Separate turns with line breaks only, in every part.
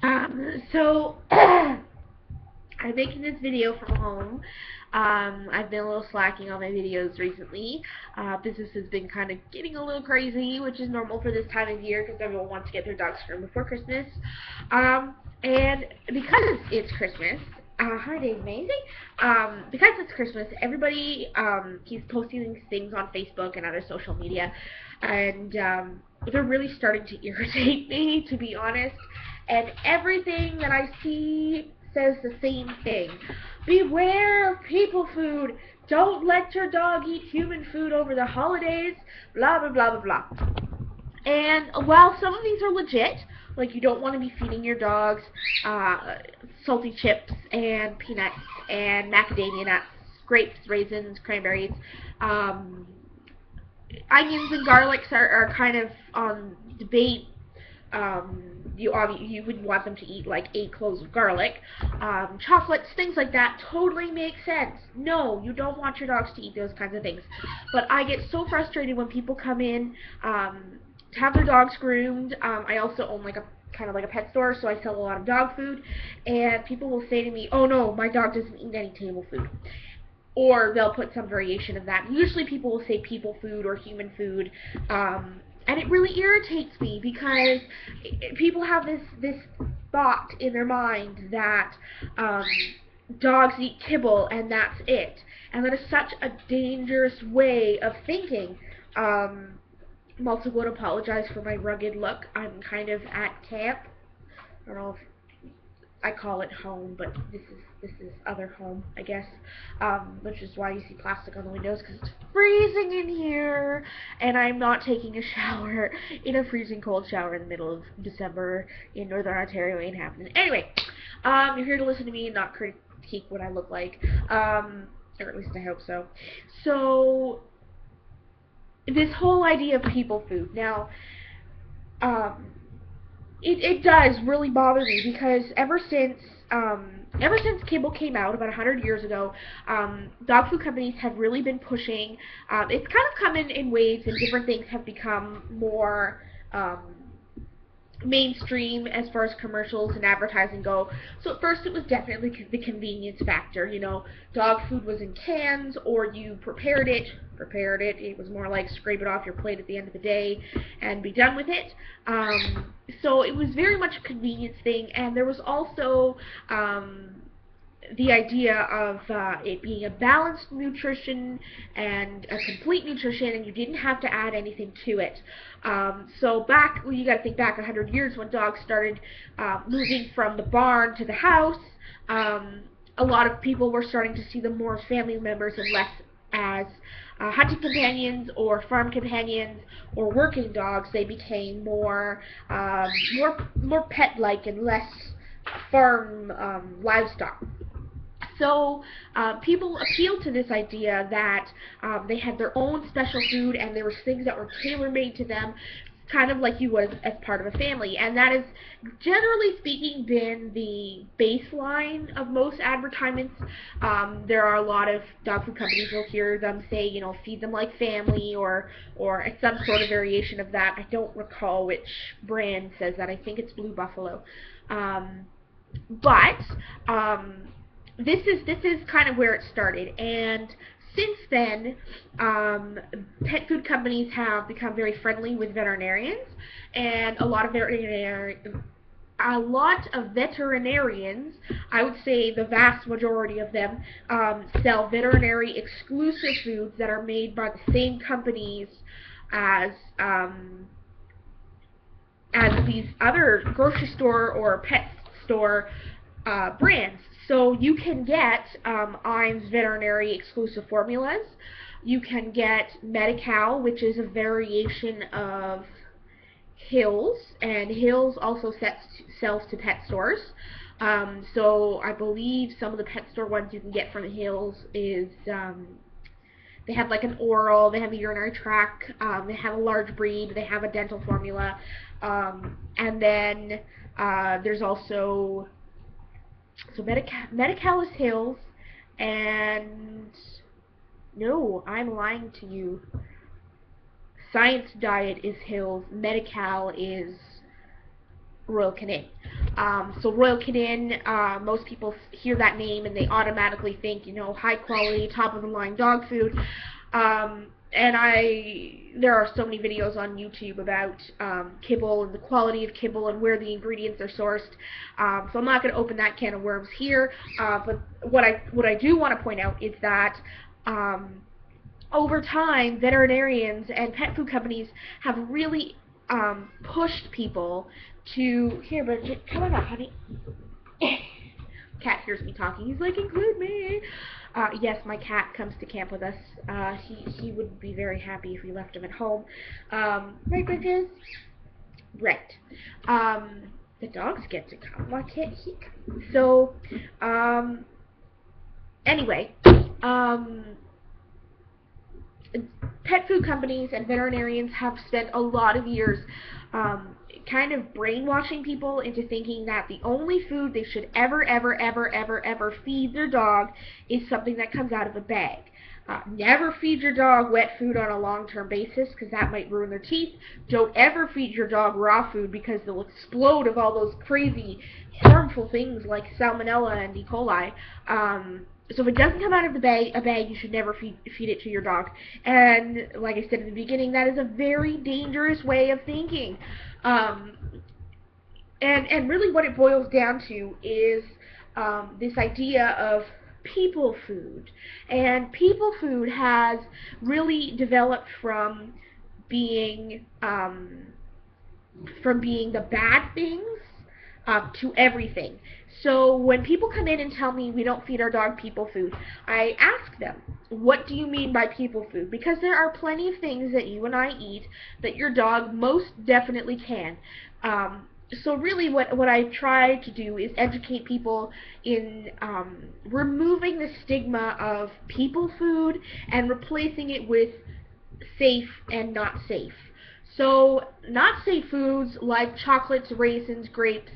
So I'm making this video from home. I've been a little slacking on my videos recently. Business has been kind of getting a little crazy, which is normal for this time of year because everyone wants to get their dogs groomed before Christmas. And because it's Christmas, hi Dave Maisie. Because it's Christmas, everybody keeps posting these things on Facebook and other social media, and they're really starting to irritate me, to be honest. And everything that I see says the same thing. Beware of people food. Don't let your dog eat human food over the holidays. Blah, blah, blah, blah, blah. And while some of these are legit, like you don't want to be feeding your dogs salty chips and peanuts and macadamia nuts, grapes, raisins, cranberries, um, onions and garlics are kind of on debate. You wouldn't want them to eat like 8 cloves of garlic. Chocolates, things like that totally make sense. No, you don't want your dogs to eat those kinds of things. But I get so frustrated when people come in to have their dogs groomed. I also own like a kind of like a pet store, so I sell a lot of dog food, and people will say to me, "Oh no, my dog doesn't eat any table food." Or they'll put some variation of that. Usually people will say people food or human food, and it really irritates me because people have this thought in their mind that dogs eat kibble and that's it. And that is such a dangerous way of thinking. I'm also going to apologize for my rugged look. I'm kind of at camp. I don't know if I call it home, but this is other home, I guess, which is why you see plastic on the windows, because it's freezing in here, and I'm not taking a shower in a freezing cold shower in the middle of December in Northern Ontario. Ain't happening. Anyway, you're here to listen to me and not critique what I look like, or at least I hope so. So, this whole idea of people food. Now, it does really bother me because ever since kibble came out about 100 years ago, dog food companies have really been pushing. It's kind of come in waves, and different things have become more mainstream as far as commercials and advertising go. So at first it was definitely the convenience factor. You know, dog food was in cans, or you prepared it. It was more like scrape it off your plate at the end of the day and be done with it. So it was very much a convenience thing, and there was also the idea of it being a balanced nutrition and a complete nutrition, and you didn't have to add anything to it. So well, you got to think back 100 years when dogs started moving from the barn to the house. A lot of people were starting to see them more as family members and less as hunting companions or farm companions or working dogs. They became more pet-like and less farm livestock. So people appealed to this idea that they had their own special food, and there was things that were tailor-made to them, kind of like you would as part of a family. And that has, generally speaking, been the baseline of most advertisements. There are a lot of dog food companies, you'll hear them say, you know, feed them like family, or some sort of variation of that. I don't recall which brand says that. I think it's Blue Buffalo. But this is kind of where it started, and since then, pet food companies have become very friendly with veterinarians, and a lot of veterinarians, I would say the vast majority of them, sell veterinary exclusive foods that are made by the same companies as these other grocery store or pet store brands. So you can get Iams veterinary exclusive formulas. You can get Medi-Cal, which is a variation of Hills, and Hills also sells to pet stores. So I believe some of the pet store ones you can get from Hills is they have like an oral, they have a urinary tract, they have a large breed, they have a dental formula, and then there's also, so Medi-Cal is Hills, and no, I'm lying to you. Science Diet is Hills, Medi-Cal is Royal Canin. So Royal Canin, most people hear that name and they automatically think, you know, high quality, top of the line dog food. And there are so many videos on YouTube about kibble and the quality of kibble and where the ingredients are sourced. So I'm not going to open that can of worms here. But what I do want to point out is that over time, veterinarians and pet food companies have really pushed people to here, but come on up, honey. Cat hears me talking. He's like, include me. Yes, my cat comes to camp with us. He would be very happy if we left him at home. Right, Bridges? Right. The dogs get to come. Why can't he come? So, anyway, pet food companies and veterinarians have spent a lot of years kind of brainwashing people into thinking that the only food they should ever feed their dog is something that comes out of a bag. Never feed your dog wet food on a long-term basis because that might ruin their teeth. Don't ever feed your dog raw food because they'll explode of all those crazy, harmful things like salmonella and E. coli. So if it doesn't come out of a bag, you should never feed it to your dog. And like I said in the beginning, that is a very dangerous way of thinking. And really what it boils down to is this idea of people food. And people food has really developed from being the bad things to everything. So when people come in and tell me we don't feed our dog people food, I ask them, what do you mean by people food? Because there are plenty of things that you and I eat that your dog most definitely can. So really what I try to do is educate people in removing the stigma of people food and replacing it with safe and not safe. So not safe foods like chocolates, raisins, grapes,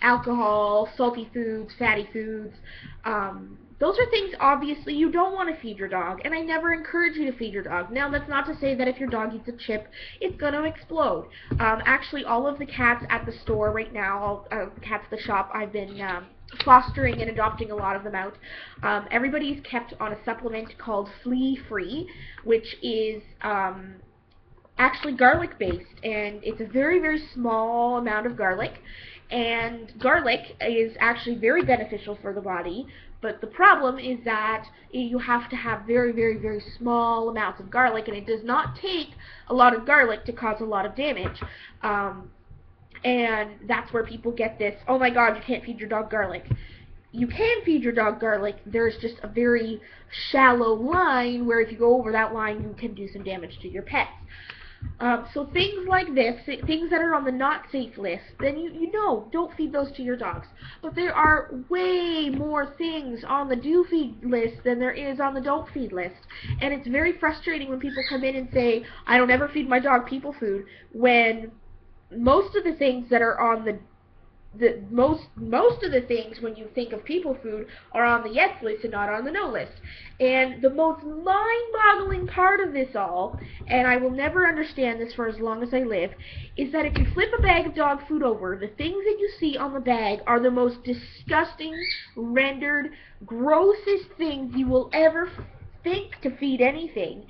alcohol, salty foods, fatty foods, those are things obviously you don't want to feed your dog, and I never encourage you to feed your dog. Now that's not to say that if your dog eats a chip, it's going to explode. Actually, all of the cats at the store right now, the cats at the shop, I've been fostering and adopting a lot of them out. Everybody's kept on a supplement called Flea Free, which is actually garlic based, and it's a very small amount of garlic, and garlic is actually very beneficial for the body, but the problem is that you have to have very small amounts of garlic, and it does not take a lot of garlic to cause a lot of damage. And that's where people get this, oh my god, you can't feed your dog garlic. You can feed your dog garlic. There's just a very shallow line where if you go over that line, you can do some damage to your pets. So things like this, things that are on the not safe list, then you know, don't feed those to your dogs. But there are way more things on the do feed list than there is on the don't feed list. And it's very frustrating when people come in and say, I don't ever feed my dog people food, when most of the things that are on the most of the things when you think of people food are on the yes list and not on the no list. And the most mind-boggling part of this all, and I will never understand this for as long as I live, is that if you flip a bag of dog food over, the things that you see on the bag are the most disgusting, rendered, grossest things you will ever think to feed anything.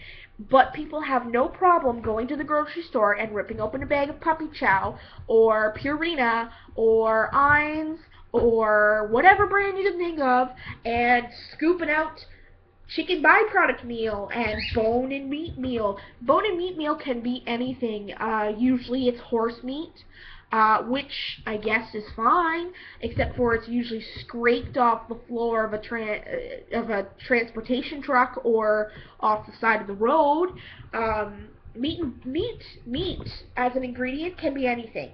But people have no problem going to the grocery store and ripping open a bag of puppy chow or Purina or Einz or whatever brand you can think of and scooping out chicken byproduct meal and bone and meat meal. Bone and meat meal can be anything. Usually it's horse meat, which I guess is fine, except for it's usually scraped off the floor of a transportation truck or off the side of the road. Meat as an ingredient can be anything.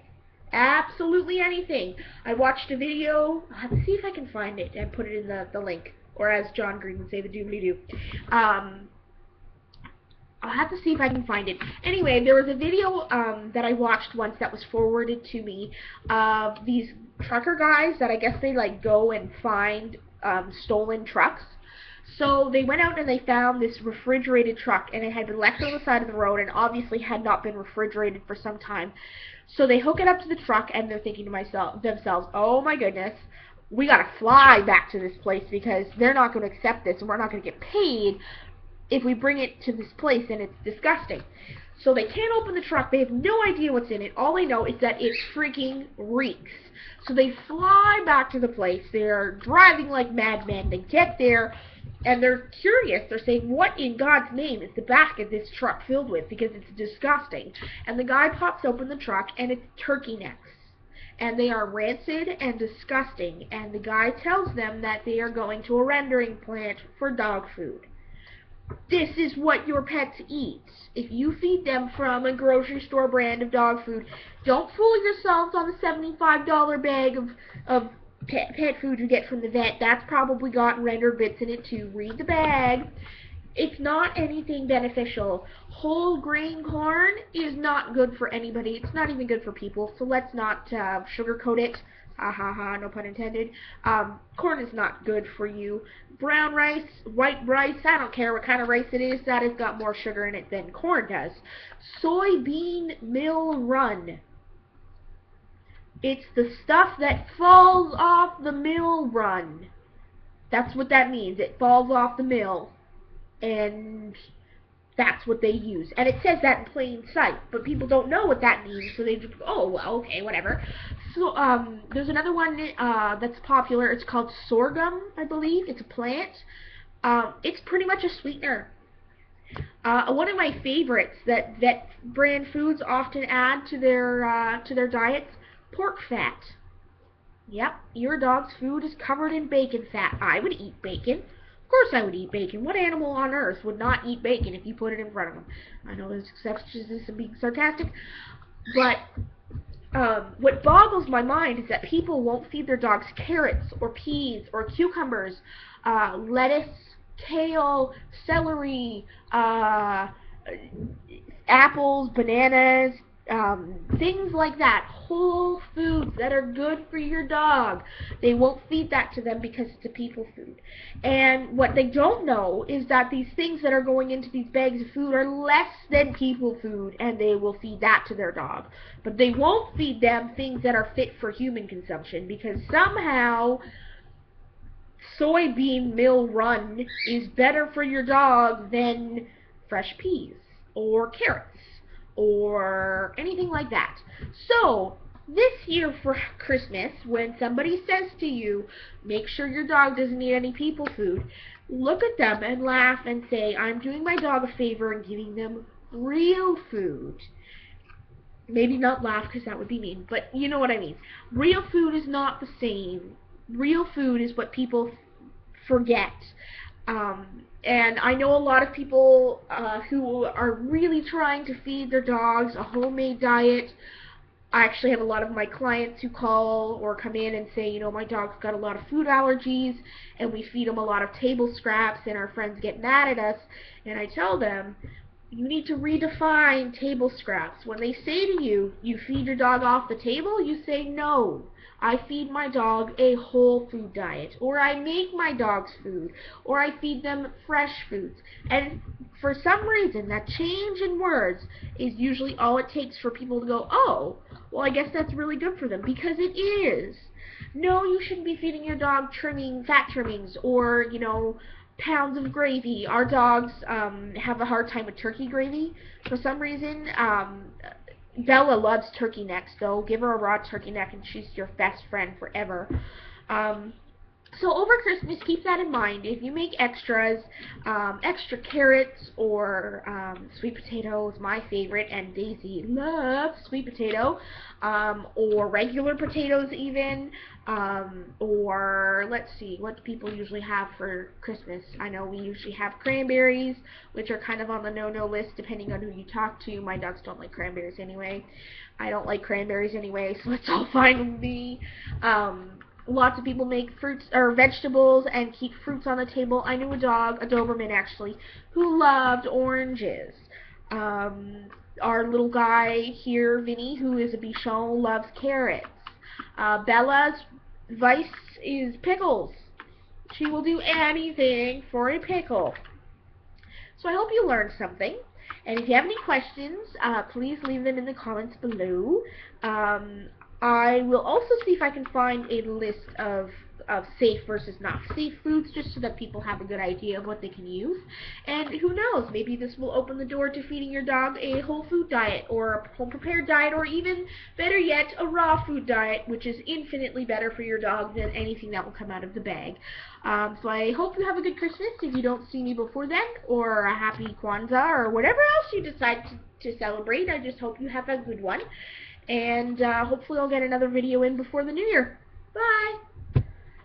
Absolutely anything. I watched a video. I'll have to see if I can find it and put it in the link, or as John Green would say, the doobly-doo. I'll have to see if I can find it. Anyway, there was a video that I watched once that was forwarded to me of these trucker guys that I guess they like go and find stolen trucks. So they went out and they found this refrigerated truck, and it had been left on the side of the road and obviously had not been refrigerated for some time. So they hook it up to the truck, and they're thinking to themselves, oh my goodness, we gotta fly back to this place because they're not going to accept this, and we're not going to get paid if we bring it to this place, and it's disgusting. So they can't open the truck. They have no idea what's in it. All they know is that it freaking reeks. So they fly back to the place. They're driving like madmen. They get there, and they're curious. They're saying, what in God's name is the back of this truck filled with? Because it's disgusting. And the guy pops open the truck, and it's turkey necks. And they are rancid and disgusting. And the guy tells them that they are going to a rendering plant for dog food. This is what your pets eat. If you feed them from a grocery store brand of dog food, don't fool yourselves on the $75 bag of pet food you get from the vet. That's probably got rendered bits in it too. Read the bag. It's not anything beneficial. Whole grain corn is not good for anybody. It's not even good for people, so let's not sugarcoat it. Ha ha ha, no pun intended. Corn is not good for you. Brown rice, white rice, I don't care what kind of rice it is, that has got more sugar in it than corn does. Soybean mill run. It's the stuff that falls off the mill run. That's what that means. It falls off the mill. And that's what they use. And it says that in plain sight, but people don't know what that means, so they just go, oh, well, okay, whatever. So, there's another one that's popular. It's called sorghum, I believe. It's a plant. It's pretty much a sweetener. One of my favorites that vet brand foods often add to their diets, pork fat. Yep, your dog's food is covered in bacon fat. I would eat bacon. Of course I would eat bacon. What animal on earth would not eat bacon if you put it in front of them? I know there's exceptions to being sarcastic, but what boggles my mind is that people won't feed their dogs carrots or peas or cucumbers, lettuce, kale, celery, apples, bananas, things like that. Whole foods that are good for your dog. They won't feed that to them because it's a people food. And what they don't know is that these things that are going into these bags of food are less than people food, and they will feed that to their dog. But they won't feed them things that are fit for human consumption because somehow soybean mill run is better for your dog than fresh peas or carrots or anything like that. So, this year for Christmas, when somebody says to you, make sure your dog doesn't eat any people food, look at them and laugh and say, I'm doing my dog a favor and giving them real food. Maybe not laugh because that would be mean, but you know what I mean. Real food is not the same. Real food is what people forget. And I know a lot of people who are really trying to feed their dogs a homemade diet. I actually have a lot of my clients who call or come in and say, you know, my dog's got a lot of food allergies, and we feed him a lot of table scraps, and our friends get mad at us. And I tell them, you need to redefine table scraps. When they say to you, you feed your dog off the table, you say, no. I feed my dog a whole food diet, or I make my dog's food, or I feed them fresh foods. And for some reason, that change in words is usually all it takes for people to go, oh, well, I guess that's really good for them, because it is. No, you shouldn't be feeding your dog fat trimmings, or, you know, pounds of gravy. Our dogs have a hard time with turkey gravy. For some reason, Bella loves turkey necks, though. Give her a raw turkey neck and she's your best friend forever. So over Christmas, keep that in mind. If you make extras, extra carrots or sweet potato is my favorite, and Daisy loves sweet potato, or regular potatoes even, or let's see, what do people usually have for Christmas? I know we usually have cranberries, which are kind of on the no-no list depending on who you talk to. My dogs don't like cranberries anyway. I don't like cranberries anyway, so it's all fine with me. Lots of people make fruits or vegetables and keep fruits on the table. I knew a dog, a Doberman actually, who loved oranges. Our little guy here, Vinny, who is a Bichon, loves carrots. Bella's vice is pickles. She will do anything for a pickle. So I hope you learned something. And if you have any questions, please leave them in the comments below. I will also see if I can find a list of safe versus not safe foods, just so that people have a good idea of what they can use. And who knows, maybe this will open the door to feeding your dog a whole food diet, or a home prepared diet, or even better yet, a raw food diet, which is infinitely better for your dog than anything that will come out of the bag. So I hope you have a good Christmas if you don't see me before then, or a happy Kwanzaa, or whatever else you decide to celebrate. I just hope you have a good one. And hopefully I'll get another video in before the new year. Bye!